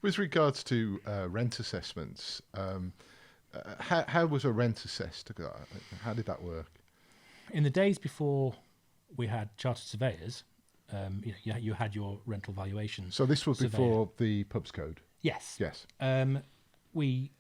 With regards to rent assessments, how was a rent assessed? How did that work? In the days before we had chartered surveyors, you had your rental valuation. So this was surveyor. before the pubs code? Yes. Yes. We,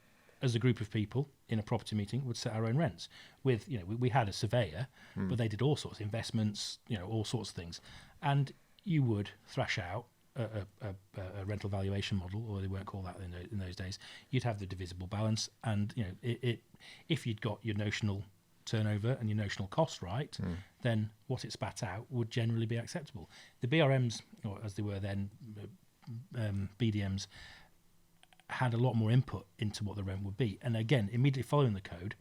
as a group of people in a property meeting, would set our own rents. With, we had a surveyor, but they did all sorts of investments, all sorts of things. And you would thrash out a rental valuation model, or they weren't called that in those days. You'd have the divisible balance, and if you'd got your notional turnover and your notional cost right, then what it spat out would generally be acceptable. The BRMs, or as they were then, BDMs, had a lot more input into what the rent would be. And again, immediately following the code,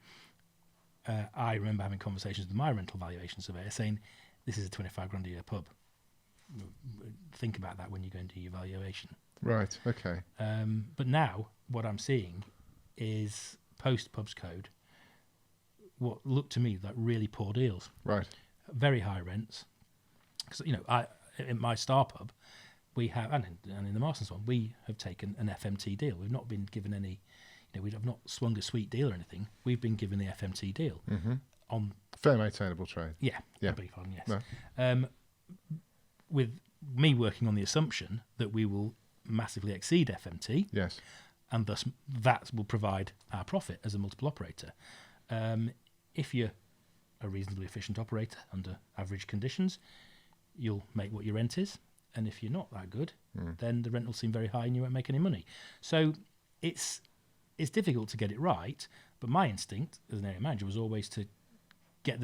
I remember having conversations with my rental valuation surveyor saying, this is a 25 grand a year pub. Think about that when you go and do your valuation. Right, okay. But now what I'm seeing is post pubs code, what looked to me like really poor deals. Right. Very high rents. Because, in my Star pub, we have, and in the Marston's one, we have taken an FMT deal. We've not been given any, we have not swung a sweet deal or anything. We've been given the FMT deal. On fair maintainable trade. Yeah. Yeah. I beg your pardon, yes. No. With me working on the assumption that we will massively exceed FMT. Yes. And thus that will provide our profit as a multiple operator. If you're a reasonably efficient operator under average conditions, you'll make what your rent is. And if you're not that good, then the rent will seem very high and you won't make any money. So it's difficult to get it right. But my instinct as an area manager was always to get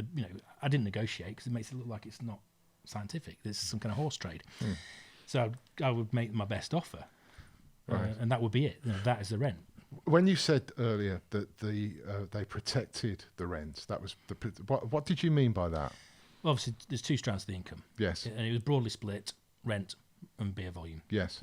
I didn't negotiate because it makes it look like it's not scientific. This is some kind of horse trade. So I would make my best offer. Right. And that would be it. That is the rent. When you said earlier that they protected the rent, that was what did you mean by that? Well, obviously, there's two strands to the income. Yes. And it was broadly split, rent and beer volume. Yes.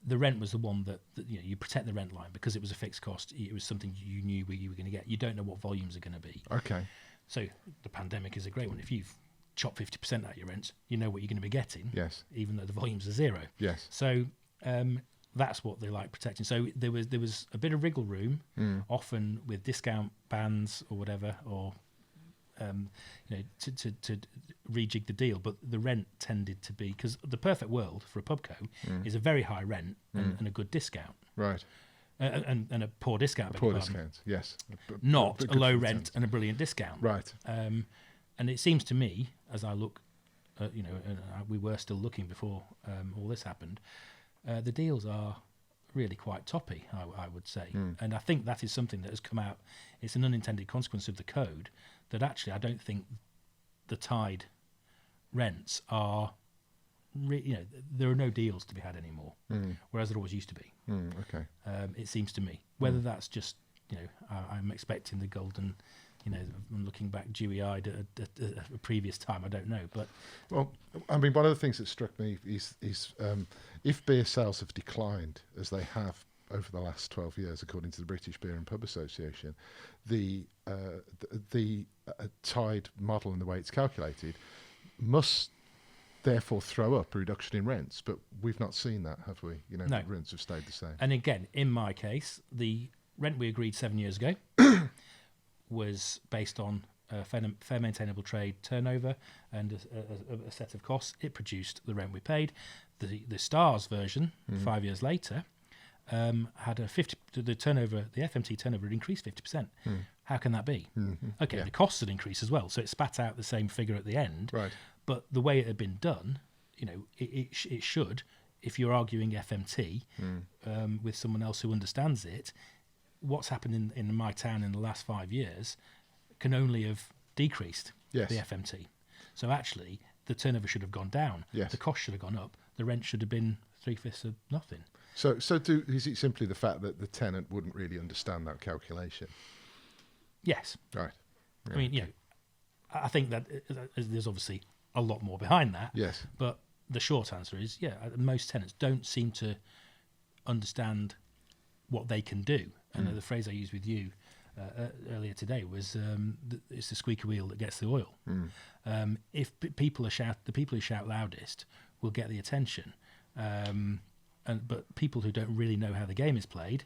The rent was the one that you protect the rent line because it was a fixed cost. It was something you knew where you were going to get. You don't know what volumes are going to be. Okay. So the pandemic is a great one. If you've chopped 50% out of your rent, you know what you're going to be getting. Yes. Even though the volumes are zero. Yes. So that's what they like protecting. So there was a bit of wriggle room, often with discount bands or whatever, or to rejig the deal. But the rent tended to be, because the perfect world for a pubco is a very high rent and a good discount. Right. And a poor discount. A poor discount, yes. Not a low rent and a brilliant discount. Right. And it seems to me, as I look, we were still looking before all this happened, the deals are really quite toppy, I would say. And I think that is something that has come out. It's an unintended consequence of the code that actually I don't think the tied rents are, there are no deals to be had anymore, whereas there always used to be. Okay. It seems to me. Whether that's just, I'm expecting the golden, I'm looking back dewy-eyed at a previous time, I don't know. But well, I mean, one of the things that struck me is if beer sales have declined, as they have over the last 12 years, according to the British Beer and Pub Association, the tied model and the way it's calculated must therefore throw up a reduction in rents. But we've not seen that, have we? No. Rents have stayed the same. And again, in my case, the rent we agreed 7 years ago was based on fair maintainable trade turnover and a set of costs. It produced the rent we paid. The Stars version, 5 years later, had the turnover, the FMT turnover had increased 50%. How can that be? Okay, the costs had increased as well, so it spat out the same figure at the end. Right. But the way it had been done, it should, if you're arguing FMT with someone else who understands it, what's happened in my town in the last 5 years can only have decreased the FMT. So actually, the turnover should have gone down. Yes. The cost should have gone up. The rent should have been 3/5 of nothing. So is it simply the fact that the tenant wouldn't really understand that calculation? Yes. Right. Yeah. I mean, I think that there's obviously a lot more behind that. Yes. But the short answer is, most tenants don't seem to understand what they can do. And the phrase I used with you earlier today was, it's the squeaky wheel that gets the oil. If the people who shout loudest will get the attention. but people who don't really know how the game is played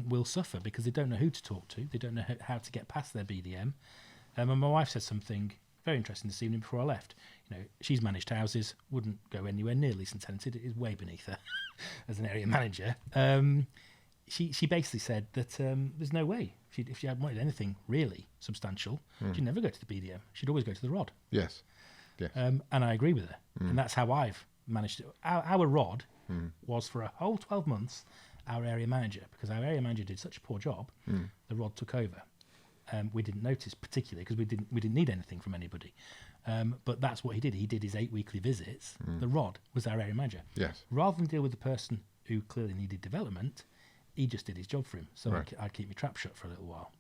will suffer because they don't know who to talk to. They don't know how to get past their BDM. And my wife said something very interesting this evening before I left. She's managed houses, wouldn't go anywhere near leased and tenanted. It is way beneath her as an area manager. She basically said that there's no way. If she had wanted anything really substantial, she'd never go to the BDM. She'd always go to the ROD. Yes. And I agree with her. And that's how I've managed it. Our ROD was for a whole 12 months our area manager, because our area manager did such a poor job, the ROD took over. We didn't notice particularly because we didn't need anything from anybody. But that's what he did. He did his 8 weekly visits. The ROD was our area manager. Yes. Rather than deal with the person who clearly needed development, he just did his job for him. So Right. I'd keep my trap shut for a little while.